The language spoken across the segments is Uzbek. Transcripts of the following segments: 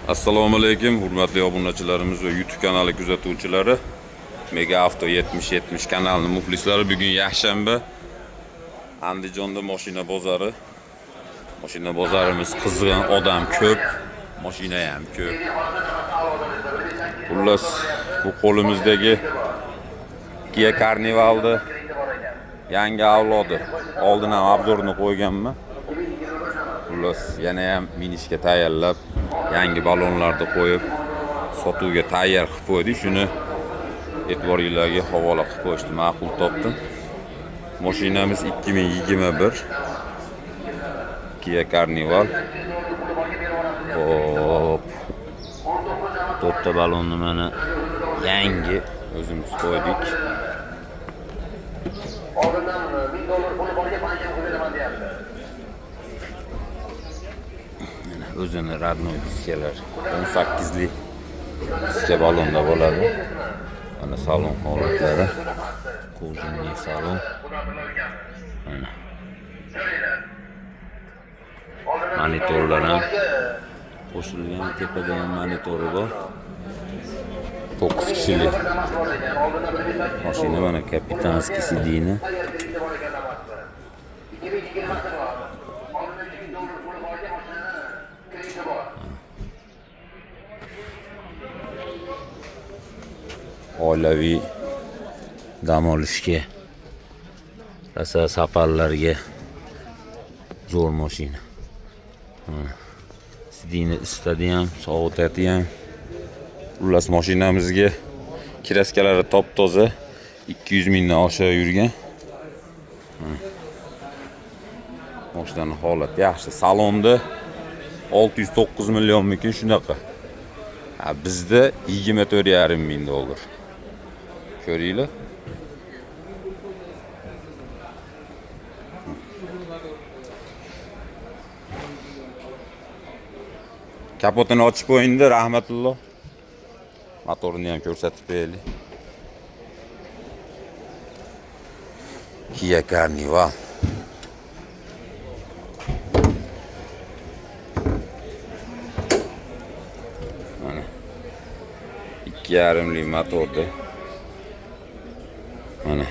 Assalomu alaykum, hurmatli obunachilarimiz va YouTube kanali kuzatuvchilari. Mega Avto 7070 kanalining muxlislari, bugun yakshanba. Andijonda mashina bozori. Mashina bozorimiz qizg'in, odam ko'p, mashina ham ko'p. Xullas, bu qo'limizdagi Kia Carnival'da yangi avlodi. Oldin ham obzorini qo'yganman. Xullas, yana ham minishga tayyorlab, yangi balonlarni qo'yib, sotuvga tayyor qilib qo'ydik. Shuni e'tiboringizga havola qilib qo'yishni ma'qul topdim. Mashinamiz 2021 Kia Carnival. Hop. To'rtta balonni mana yangi o'zimiz qo'ydik. Oldindan $1000 puli borga banka qo'yaman deyapti. O'zini radnoy diskalar 18 lik diska balonda bo'ladi. Mana salon holatlari. Ko'zimli salon. Mana. Monitorlar ham qo'shilgan, tepada ham monitori bor. 9 kishilik. Mashina mana kapitanskiy sidina. Oilaviy dam olishga, rosa safarlarga zo'r mashina. Sidina istadi ham, sovutadi ham. Xullas, mashinamizga kiraskalari top-toza, 200 mingdan oshiq yurgan. Mashinaning holati yaxshi. Salonda 609 millionmikin shunaqa. Bizda 24,5 ming dollar. Ko'ringlar. Kapotini ochib qo'yingda, rahmatulloh. Motorini ham ko'rsatib beraylik. Kia Carnival. Mana 2,5 lik motorda. Mana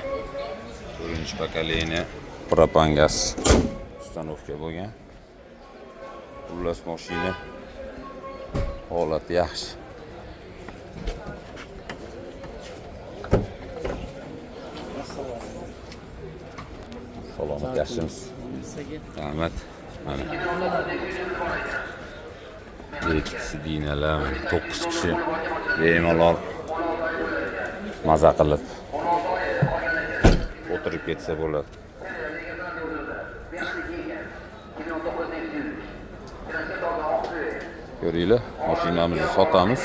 4-pokoleniya propan gaz ustanovka bo'lgan. Xullas, mashina holati yaxshi. Salomat yaxshimiz. Rahmat. Mana. Ikkisi dinalar, 9 kishi bemalol maza qilib o'tirib ketsa bo'ladi. Ko'ringlar, mashinamizni sotamiz.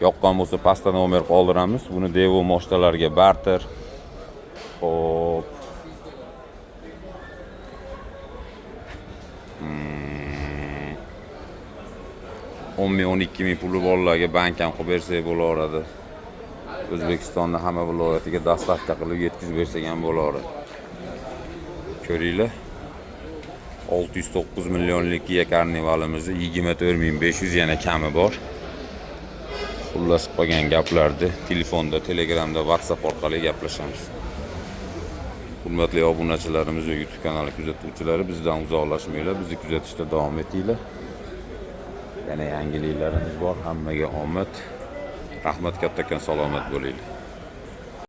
Yoqqan bo'lsa pastda nomer qoldiramiz. Buni Devo moshtalarga barter. Hop. 10-12 ming puli borlarga bankdan qilib bersak bo'laveradi. O'zbekistonda hamma viloyatiga dostavka qilib yetkazib bersak ham bo'laveradi. Ko'ringlar. 609 millionlik Kia Carnivalimizni 24,500 yana kami bor. Xullas, qolgan gaplarni telefonda, Telegramda, WhatsApp orqali gaplashamiz. Hurmatli obunachilarimiz va YouTube kanali kuzatuvchilari, bizdan uzoqlashmanglar, bizni kuzatishda davom etinglar. Yana yangiliklarimiz bor. Hammaga omad. Rahmat, kattakon salomat bo'linglar.